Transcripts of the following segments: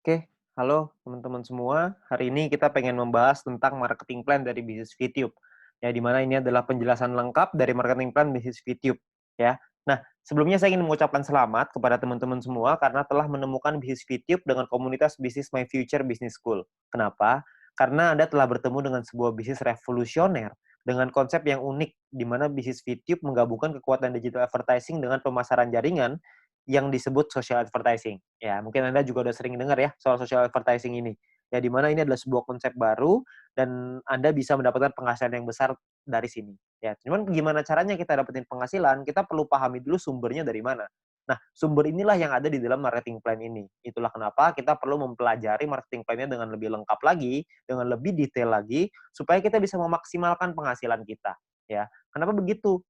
Oke, halo teman-teman semua. Hari ini kita pengen membahas tentang marketing plan dari bisnis VTube. Ya, di mana ini adalah penjelasan lengkap dari marketing plan bisnis VTube. Ya. Nah, sebelumnya saya ingin mengucapkan selamat kepada teman-teman semua karena telah menemukan bisnis VTube dengan komunitas bisnis My Future Business School. Kenapa? Karena Anda telah bertemu dengan sebuah bisnis revolusioner dengan konsep yang unik, di mana bisnis VTube menggabungkan kekuatan digital advertising dengan pemasaran jaringan yang disebut social advertising. Ya, mungkin Anda juga udah sering dengar ya soal social advertising ini. Ya, di mana ini adalah sebuah konsep baru dan Anda bisa mendapatkan penghasilan yang besar dari sini. Ya, cuman gimana caranya kita dapetin penghasilan, kita perlu pahami dulu sumbernya dari mana. Nah, sumber inilah yang ada di dalam marketing plan ini. Itulah kenapa kita perlu mempelajari marketing plan-nya dengan lebih lengkap lagi, dengan lebih detail lagi, supaya kita bisa memaksimalkan penghasilan kita. Ya, kenapa begitu?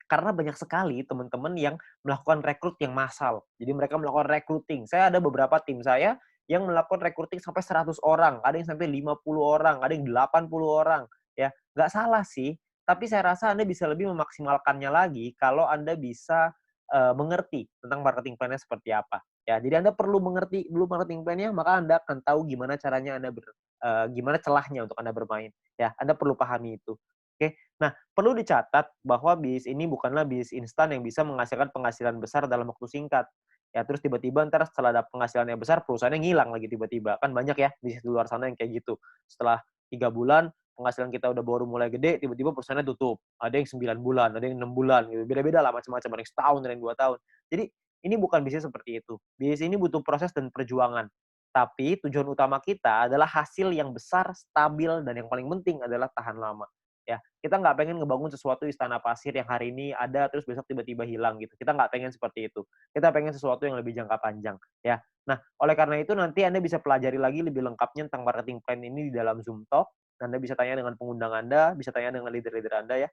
Karena banyak sekali teman-teman yang melakukan rekrut yang massal. Jadi mereka melakukan recruiting. Saya ada beberapa tim saya yang melakukan recruiting sampai 100 orang, ada yang sampai 50 orang, ada yang 80 orang, ya. Nggak salah sih, tapi saya rasa Anda bisa lebih memaksimalkannya lagi kalau Anda bisa, mengerti tentang marketing plan-nya seperti apa, ya. Jadi Anda perlu mengerti dulu marketing plan-nya, maka Anda akan tahu gimana caranya gimana celahnya untuk Anda bermain, ya. Anda perlu pahami itu, oke. Nah, perlu dicatat bahwa bisnis ini bukanlah bisnis instan yang bisa menghasilkan penghasilan besar dalam waktu singkat. Ya, terus tiba-tiba ntar setelah ada penghasilan yang besar, perusahaannya ngilang lagi tiba-tiba. Kan banyak ya bisnis di luar sana yang kayak gitu. Setelah 3 bulan, penghasilan kita udah baru mulai gede, tiba-tiba perusahaannya tutup. Ada yang 9 bulan, ada yang 6 bulan, gitu. Beda-beda lah macam-macam, ada yang setahun, ada yang 2 tahun. Jadi, ini bukan bisnis seperti itu. Bisnis ini butuh proses dan perjuangan. Tapi tujuan utama kita adalah hasil yang besar, stabil, dan yang paling penting adalah tahan lama. Ya, kita nggak pengen ngebangun sesuatu istana pasir yang hari ini ada terus besok tiba-tiba hilang gitu. Kita nggak pengen seperti itu. Kita pengen sesuatu yang lebih jangka panjang, ya. Nah, oleh karena itu nanti Anda bisa pelajari lagi lebih lengkapnya tentang marketing plan ini di dalam Zoom Talk. Anda bisa tanya dengan pengundang Anda, bisa tanya dengan leader-leader Anda ya.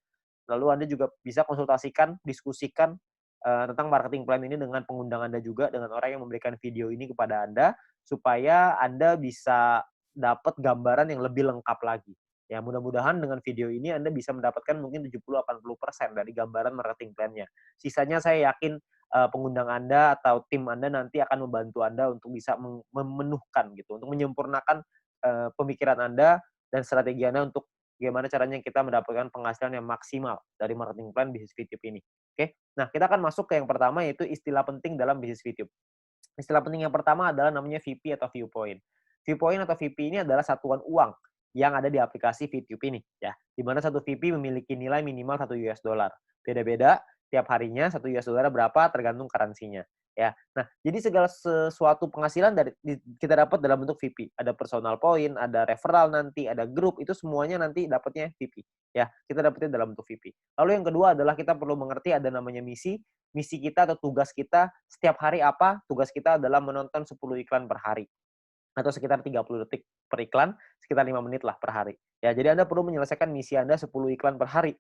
Lalu Anda juga bisa konsultasikan, diskusikan tentang marketing plan ini dengan pengundang Anda juga, dengan orang yang memberikan video ini kepada Anda, supaya Anda bisa dapat gambaran yang lebih lengkap lagi. Ya, mudah-mudahan dengan video ini Anda bisa mendapatkan mungkin 70-80% dari gambaran marketing plan-nya. Sisanya saya yakin pengundang Anda atau tim Anda nanti akan membantu Anda untuk bisa memenuhkan gitu, untuk menyempurnakan pemikiran Anda dan strategi Anda untuk gimana caranya kita mendapatkan penghasilan yang maksimal dari marketing plan bisnis VTube ini. Oke. Nah, kita akan masuk ke yang pertama yaitu istilah penting dalam bisnis VTube. Istilah penting yang pertama adalah namanya VP atau viewpoint. Viewpoint atau VP ini adalah satuan uang yang ada di aplikasi VTube ini, ya. Di mana satu VP memiliki nilai minimal $1. Beda-beda tiap harinya $1 berapa tergantung currency-nya, ya. Nah, jadi segala sesuatu penghasilan kita dapat dalam bentuk VP. Ada personal point, ada referral nanti, ada grup, itu semuanya nanti dapatnya VP, ya. Kita dapatnya dalam bentuk VP. Lalu yang kedua adalah kita perlu mengerti ada namanya misi. Misi kita atau tugas kita setiap hari apa? Tugas kita adalah menonton 10 iklan per hari atau sekitar 30 detik per iklan, sekitar 5 menit lah per hari. Ya, jadi Anda perlu menyelesaikan misi Anda 10 iklan per hari.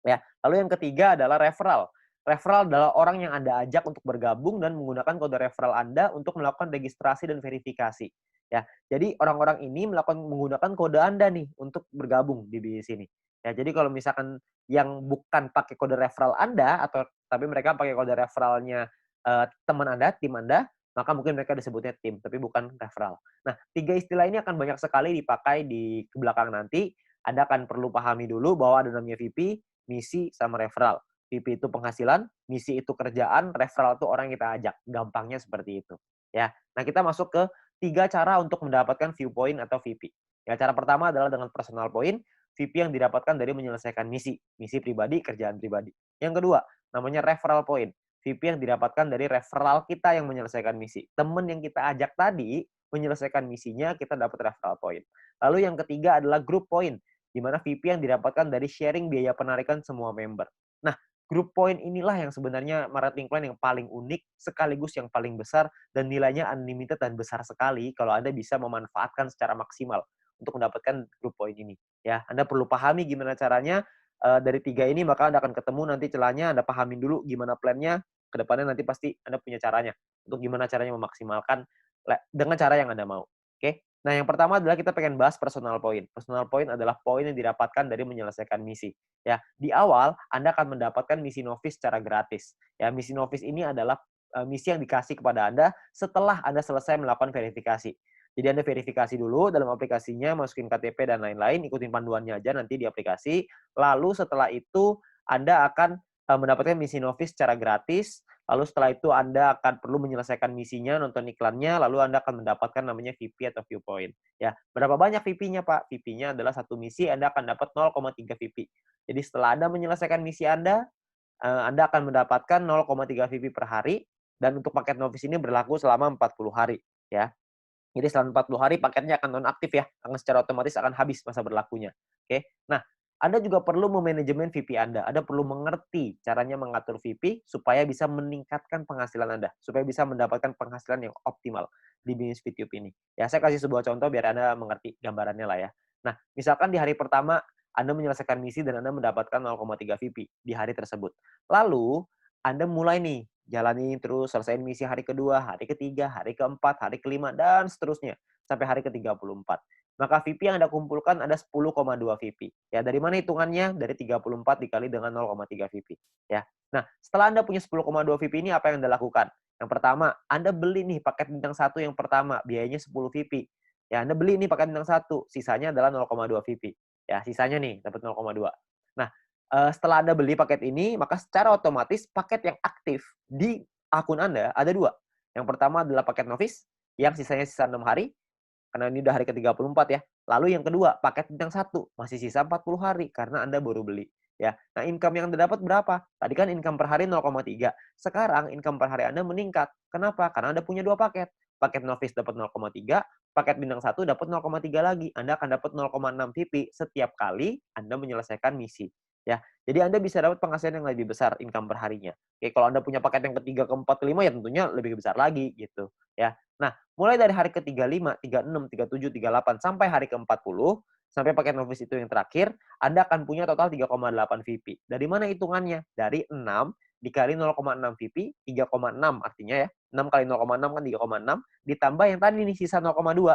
Ya, lalu yang ketiga adalah referral. Referral adalah orang yang Anda ajak untuk bergabung dan menggunakan kode referral Anda untuk melakukan registrasi dan verifikasi. Ya, jadi orang-orang ini menggunakan kode Anda nih untuk bergabung di bisnis ini. Ya, jadi kalau misalkan yang bukan pakai kode referral Anda atau tapi mereka pakai kode referralnya teman Anda, tim Anda, maka mungkin mereka disebutnya tim, tapi bukan referral. Nah, tiga istilah ini akan banyak sekali dipakai di belakang nanti. Anda akan perlu pahami dulu bahwa ada namanya VP, misi, sama referral. VP itu penghasilan, misi itu kerjaan, referral itu orang yang kita ajak. Gampangnya seperti itu. Ya. Nah, kita masuk ke 3 cara untuk mendapatkan viewpoint atau VP. Ya, cara pertama adalah dengan personal point, VP yang didapatkan dari menyelesaikan misi. Misi pribadi, kerjaan pribadi. Yang kedua, namanya referral point. VP yang didapatkan dari referral kita yang menyelesaikan misi. Teman yang kita ajak tadi menyelesaikan misinya, kita dapat referral point. Lalu yang ketiga adalah group point, di mana VP yang didapatkan dari sharing biaya penarikan semua member. Nah, group point inilah yang sebenarnya marketing plan yang paling unik, sekaligus yang paling besar, dan nilainya unlimited dan besar sekali kalau Anda bisa memanfaatkan secara maksimal untuk mendapatkan group point ini. Ya, Anda perlu pahami gimana caranya dari tiga ini, maka Anda akan ketemu nanti celahnya, Anda pahamin dulu gimana plannya, ke depannya nanti pasti Anda punya caranya, untuk gimana caranya memaksimalkan dengan cara yang Anda mau. Oke? Nah, yang pertama adalah kita pengen bahas personal point. Personal point adalah poin yang didapatkan dari menyelesaikan misi. Ya, di awal Anda akan mendapatkan misi novice secara gratis. Ya, misi novice ini adalah misi yang dikasih kepada Anda setelah Anda selesai melakukan verifikasi. Jadi Anda verifikasi dulu dalam aplikasinya, masukin KTP dan lain-lain, ikutin panduannya aja nanti di aplikasi. Lalu setelah itu Anda akan mendapatkan misi Novis secara gratis. Lalu setelah itu Anda akan perlu menyelesaikan misinya, nonton iklannya, lalu Anda akan mendapatkan namanya VP atau viewpoint. Ya, berapa banyak VP-nya, Pak? VP-nya adalah satu misi, Anda akan dapat 0,3 VP. Jadi setelah Anda menyelesaikan misi Anda akan mendapatkan 0,3 VP per hari, dan untuk paket Novis ini berlaku selama 40 hari. Ya. Jadi selama 40 hari paketnya akan nonaktif ya, akan secara otomatis akan habis masa berlakunya. Oke. Nah, Anda juga perlu memanajemen VP Anda. Anda perlu mengerti caranya mengatur VP supaya bisa meningkatkan penghasilan Anda, supaya bisa mendapatkan penghasilan yang optimal di bisnis VTube ini. Ya, saya kasih sebuah contoh biar Anda mengerti gambarannya lah ya. Nah, misalkan di hari pertama Anda menyelesaikan misi dan Anda mendapatkan 0,3 VP di hari tersebut. Lalu, Anda mulai nih jalani terus, selesaiin misi hari kedua, hari ketiga, hari keempat, hari kelima, dan seterusnya. Sampai hari ke-34. Maka VP yang Anda kumpulkan ada 10,2 VP. Ya, dari mana hitungannya? Dari 34 dikali dengan 0,3 VP. Ya. Nah, setelah Anda punya 10,2 VP ini, apa yang Anda lakukan? Yang pertama, Anda beli nih paket bintang 1 yang pertama, biayanya 10 VP. Ya, Anda beli nih paket bintang 1, sisanya adalah 0,2 VP. Ya, sisanya nih, dapat 0,2. Nah, setelah Anda beli paket ini, maka secara otomatis paket yang aktif di akun Anda ada dua. Yang pertama adalah paket Novis, yang sisanya sisa 6 hari, karena ini udah hari ke-34 ya. Lalu yang kedua, paket bintang 1, masih sisa 40 hari, karena Anda baru beli. Ya. Nah, income yang Anda dapat berapa? Tadi kan income per hari 0,3. Sekarang income per hari Anda meningkat. Kenapa? Karena Anda punya dua paket. Paket Novis dapat 0,3, paket bintang 1 dapat 0,3 lagi. Anda akan dapat 0,6 VP setiap kali Anda menyelesaikan misi. Ya, jadi Anda bisa dapat penghasilan yang lebih besar income per harinya. Oke, kalau Anda punya paket yang ketiga, keempat, kelima ya tentunya lebih besar lagi gitu. Ya, nah mulai dari hari ke-35, 36, 37, 38 sampai hari ke-40 sampai paket Novis itu yang terakhir, Anda akan punya total 3,8 VP. Dari mana hitungannya? Dari 6 dikali 0,6 VP, 3,6 artinya ya. 6 kali 0,6 kan 3,6 ditambah yang tadi nih sisa 0,2.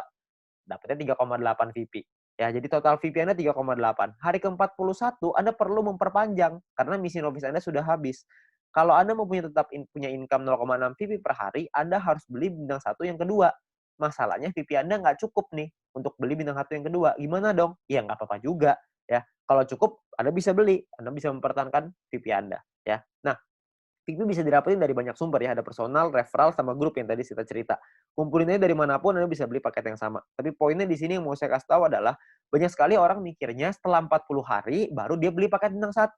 Dapatnya 3,8 VP. Ya, jadi total VP Anda 3,8. Hari ke-41 Anda perlu memperpanjang karena misi Novis Anda sudah habis. Kalau Anda mau punya income 0,6 VP per hari, Anda harus beli bintang 1 yang kedua. Masalahnya VP Anda nggak cukup nih untuk beli bintang 1 yang kedua. Gimana dong? Ya nggak apa-apa juga. Ya, kalau cukup Anda bisa beli, Anda bisa mempertahankan VP Anda. Ya, nah VP bisa didapetin dari banyak sumber ya, ada personal, referral, sama grup yang tadi kita cerita. Kumpulin aja dari manapun, Anda bisa beli paket yang sama. Tapi poinnya di sini yang mau saya kasih tahu adalah, banyak sekali orang mikirnya setelah 40 hari, baru dia beli paket bintang 1.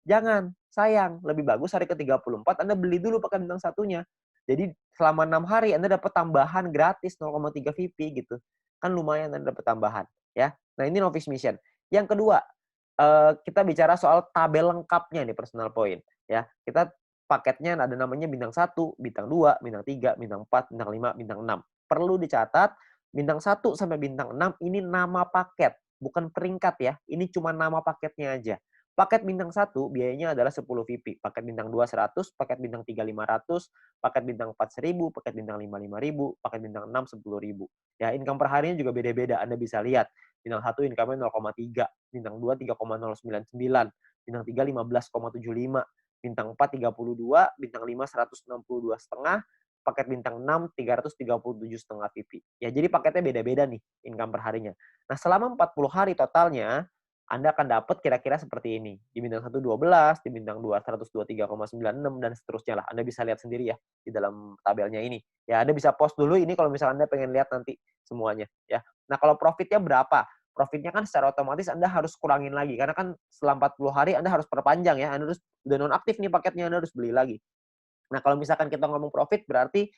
Jangan, sayang. Lebih bagus hari ke-34, Anda beli dulu paket bintang 1-nya. Jadi selama 6 hari, Anda dapat tambahan gratis 0,3 VP gitu. Kan lumayan Anda dapat tambahan. Ya. Nah ini Novice Mission. Yang kedua, kita bicara soal tabel lengkapnya nih personal point. Ya, kita paketnya ada namanya bintang 1, bintang 2, bintang 3, bintang 4, bintang 5, bintang 6. Perlu dicatat, bintang 1 sampai bintang 6 ini nama paket, bukan peringkat ya. Ini cuma nama paketnya aja. Paket bintang 1 biayanya adalah 10 VP, paket bintang 2 100, paket bintang 3 500, paket bintang 4 1000, paket bintang 5 5000, paket bintang 6 10.000. Ya, income per harinya juga beda-beda. Anda bisa lihat. Bintang 1 income-nya 0,3, bintang 2 3,099, bintang 3 15,75, bintang 4 32, bintang 5 162,5, paket bintang 6 337,5 VP. Ya, jadi paketnya beda-beda nih income per harinya. Nah, selama 40 hari totalnya Anda akan dapat kira-kira seperti ini. Di bintang 1 12, di bintang 2 123,96 dan seterusnya lah. Anda bisa lihat sendiri ya di dalam tabelnya ini. Ya, Anda bisa post dulu ini kalau misalnya Anda pengen lihat nanti semuanya ya. Nah, kalau profitnya berapa? Profitnya kan secara otomatis Anda harus kurangin lagi karena kan setelah 40 hari Anda harus perpanjang ya. Anda harus udah nonaktif nih paketnya, Anda harus beli lagi. Nah, kalau misalkan kita ngomong profit berarti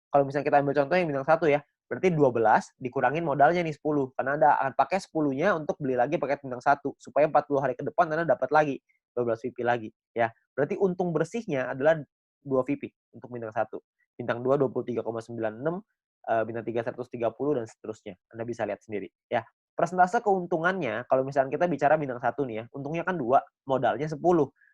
kalau misalnya kita ambil contoh yang bintang 1 ya, berarti 12 dikurangin modalnya nih 10. Karena Anda akan pakai 10-nya untuk beli lagi paket bintang 1 supaya 40 hari ke depan Anda dapat lagi 12 VP lagi ya. Berarti untung bersihnya adalah 2 VP untuk bintang 1. Bintang 2 23,96, bintang 3 130 dan seterusnya. Anda bisa lihat sendiri ya. Persentase keuntungannya kalau misalnya kita bicara bintang 1 nih ya, untungnya kan 2, modalnya 10.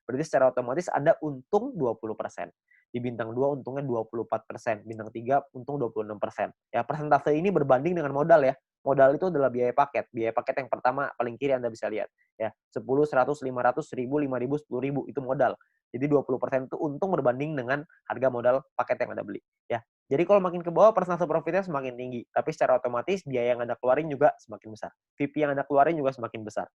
Berarti secara otomatis Anda untung 20%. Di bintang 2 untungnya 24%, bintang 3 untung 26%. Ya, persentase ini berbanding dengan modal ya. Modal itu adalah biaya paket. Biaya paket yang pertama paling kiri Anda bisa lihat ya. 10, 100, 500, 1000, 5000, 10.000 itu modal. Jadi 20% itu untung berbanding dengan harga modal paket yang Anda beli, ya. Jadi kalau makin ke bawah persentase profitnya semakin tinggi, tapi secara otomatis biaya yang Anda keluarin juga semakin besar. VP yang Anda keluarin juga semakin besar.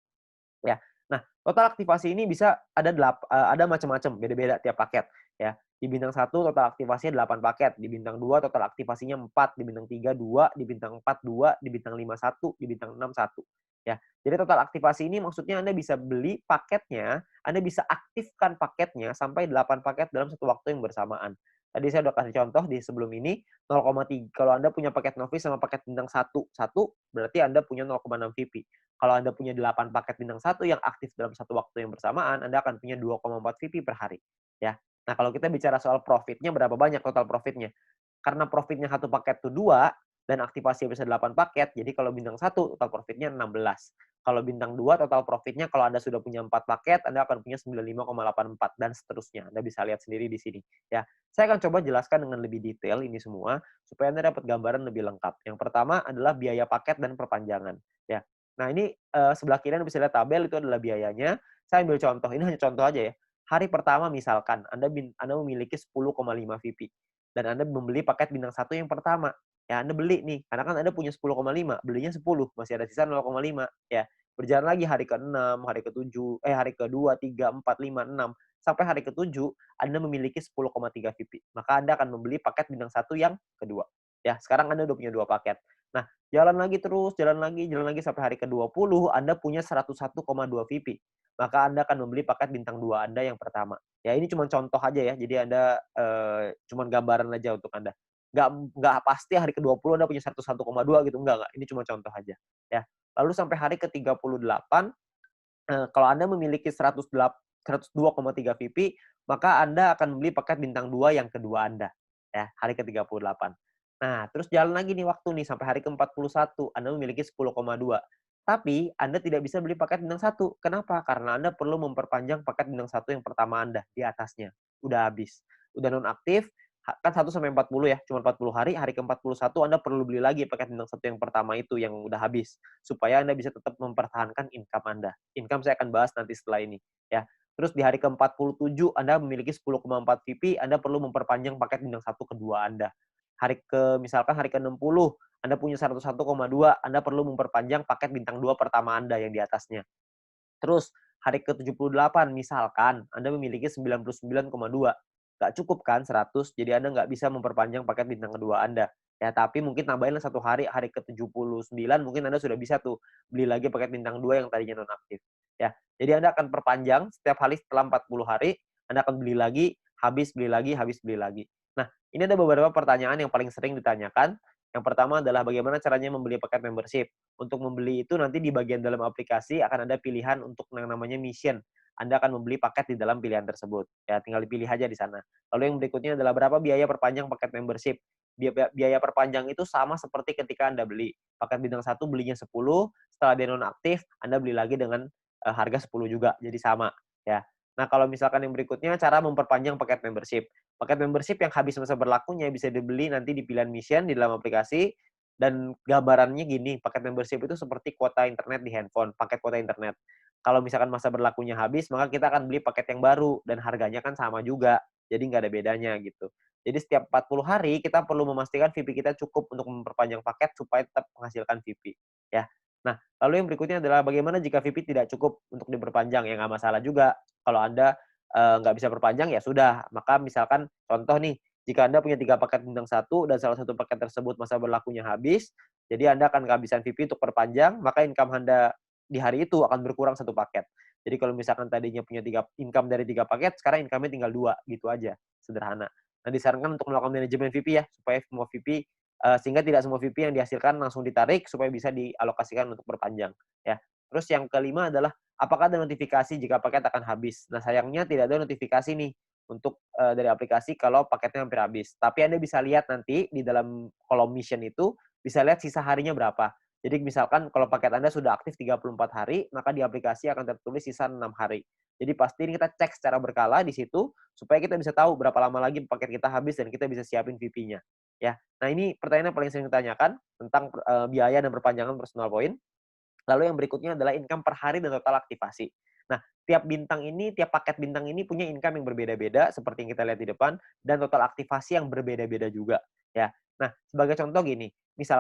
Ya. Nah, total aktivasi ini bisa ada macam-macam, beda-beda tiap paket, ya. Di bintang 1 total aktivasinya 8 paket, di bintang 2 total aktivasinya 4, di bintang 3 2, di bintang 4 2, di bintang 5 1, di bintang 6 1, ya. Jadi total aktivasi ini maksudnya Anda bisa beli paketnya, Anda bisa aktifkan paketnya sampai 8 paket dalam satu waktu yang bersamaan. Tadi saya udah kasih contoh di sebelum ini, 0,3 kalau Anda punya paket novice sama paket bintang 1 berarti Anda punya 0,6 VP. Kalau Anda punya 8 paket bintang 1 yang aktif dalam satu waktu yang bersamaan, Anda akan punya 2,4 VP per hari, ya. Nah, kalau kita bicara soal profitnya, berapa banyak total profitnya? Karena profitnya satu paket itu 2 dan aktivasi bisa 8 paket, jadi kalau bintang 1 total profitnya 16. Kalau bintang 2 total profitnya kalau Anda sudah punya 4 paket, Anda akan punya 95,84 dan seterusnya. Anda bisa lihat sendiri di sini, ya. Saya akan coba jelaskan dengan lebih detail ini semua supaya Anda dapat gambaran lebih lengkap. Yang pertama adalah biaya paket dan perpanjangan, ya. Nah, ini sebelah kiri Anda bisa lihat tabel itu adalah biayanya. Saya ambil contoh, ini hanya contoh aja ya. Hari pertama misalkan Anda memiliki 10,5 VP dan Anda membeli paket bintang 1 yang pertama. Ya, Anda beli nih, karena kan Anda punya 10,5, belinya 10, masih ada sisa 0,5 ya. Berjalan lagi hari ke-6, hari ke-7, hari ke-2, 3, 4, 5, 6, sampai hari ke-7 Anda memiliki 10,3 VP. Maka Anda akan membeli paket bintang 1 yang kedua. Ya, sekarang Anda udah punya 2 paket. Nah, jalan lagi terus, jalan lagi sampai hari ke-20 Anda punya 101,2 VP. Maka Anda akan membeli paket bintang 2 Anda yang pertama. Ya, ini cuma contoh aja ya. Jadi Anda cuma gambaran aja untuk Anda. Nggak pasti hari ke-20 Anda punya 101,2 gitu, enggak. Ini cuma contoh aja, ya. Lalu sampai hari ke-38, kalau Anda memiliki 102,3 VP, maka Anda akan membeli paket bintang 2 yang kedua Anda, ya, hari ke-38. Nah, terus jalan lagi nih waktu nih sampai hari ke-41, Anda memiliki 10,2. Tapi Anda tidak bisa beli paket bintang 1. Kenapa? Karena Anda perlu memperpanjang paket bintang 1 yang pertama Anda, di atasnya. Udah habis. Udah nonaktif, kan 1 sampai 40 ya, cuma 40 hari, hari ke-41 Anda perlu beli lagi paket bintang 1 yang pertama itu yang udah habis, supaya Anda bisa tetap mempertahankan income Anda. Income saya akan bahas nanti setelah ini, ya. Terus di hari ke-47 Anda memiliki 10,4 VP, Anda perlu memperpanjang paket bintang 1 kedua Anda. Misalkan hari ke-60 Anda punya 101,2, Anda perlu memperpanjang paket bintang 2 pertama Anda yang di atasnya. Terus hari ke-78 misalkan Anda memiliki 99,2. Nggak cukup kan 100, jadi Anda nggak bisa memperpanjang paket bintang kedua Anda. Ya, tapi mungkin tambahinlah 1 hari, hari ke-79 mungkin Anda sudah bisa tuh beli lagi paket bintang 2 yang tadinya nonaktif. Ya, jadi Anda akan perpanjang setiap hari setelah 40 hari, Anda akan beli lagi, habis beli lagi, habis beli lagi. Nah, ini ada beberapa pertanyaan yang paling sering ditanyakan. Yang pertama adalah bagaimana caranya membeli paket membership. Untuk membeli itu nanti di bagian dalam aplikasi akan ada pilihan untuk yang namanya mission. Anda akan membeli paket di dalam pilihan tersebut. Ya, tinggal dipilih aja di sana. Lalu yang berikutnya adalah berapa biaya perpanjang paket membership. Biaya perpanjang itu sama seperti ketika Anda beli. Paket bintang 1 belinya 10, setelah dia nonaktif, Anda beli lagi dengan harga 10 juga. Jadi sama, ya. Nah, kalau misalkan yang berikutnya cara memperpanjang paket membership. Paket membership yang habis masa berlakunya bisa dibeli nanti di pilihan mission di dalam aplikasi. Dan gambarannya gini, paket membership itu seperti kuota internet di handphone, paket kuota internet. Kalau misalkan masa berlakunya habis, maka kita akan beli paket yang baru dan harganya kan sama juga. Jadi nggak ada bedanya gitu. Jadi setiap 40 hari kita perlu memastikan VP kita cukup untuk memperpanjang paket supaya tetap menghasilkan VP, ya. Nah, lalu yang berikutnya adalah bagaimana jika VP tidak cukup untuk diperpanjang? Ya nggak masalah juga. Kalau Anda nggak bisa perpanjang ya sudah. Maka misalkan contoh nih, jika Anda punya 3 paket bintang 1 dan salah satu paket tersebut masa berlakunya habis, jadi Anda akan kehabisan VP untuk perpanjang, maka income Anda di hari itu akan berkurang 1 paket. Jadi kalau misalkan tadinya punya 3 income dari 3 paket, sekarang income-nya tinggal 2, gitu aja, sederhana. Nah, disarankan untuk melakukan manajemen VP ya, supaya semua VP sehingga tidak semua VP yang dihasilkan langsung ditarik supaya bisa dialokasikan untuk perpanjang, ya. Terus yang kelima adalah apakah ada notifikasi jika paket akan habis? Nah, sayangnya tidak ada notifikasi nih untuk dari aplikasi kalau paketnya hampir habis. Tapi Anda bisa lihat nanti di dalam kolom mission itu, bisa lihat sisa harinya berapa. Jadi misalkan kalau paket Anda sudah aktif 34 hari, maka di aplikasi akan tertulis sisa 6 hari. Jadi pasti ini kita cek secara berkala di situ, supaya kita bisa tahu berapa lama lagi paket kita habis dan kita bisa siapin VP-nya. Ya. Nah, ini pertanyaan yang paling sering ditanyakan tentang biaya dan perpanjangan personal point. Lalu yang berikutnya adalah income per hari dan total aktivasi. Nah, tiap paket bintang ini punya income yang berbeda-beda seperti yang kita lihat di depan dan total aktivasi yang berbeda-beda juga ya. Nah, sebagai contoh gini, misal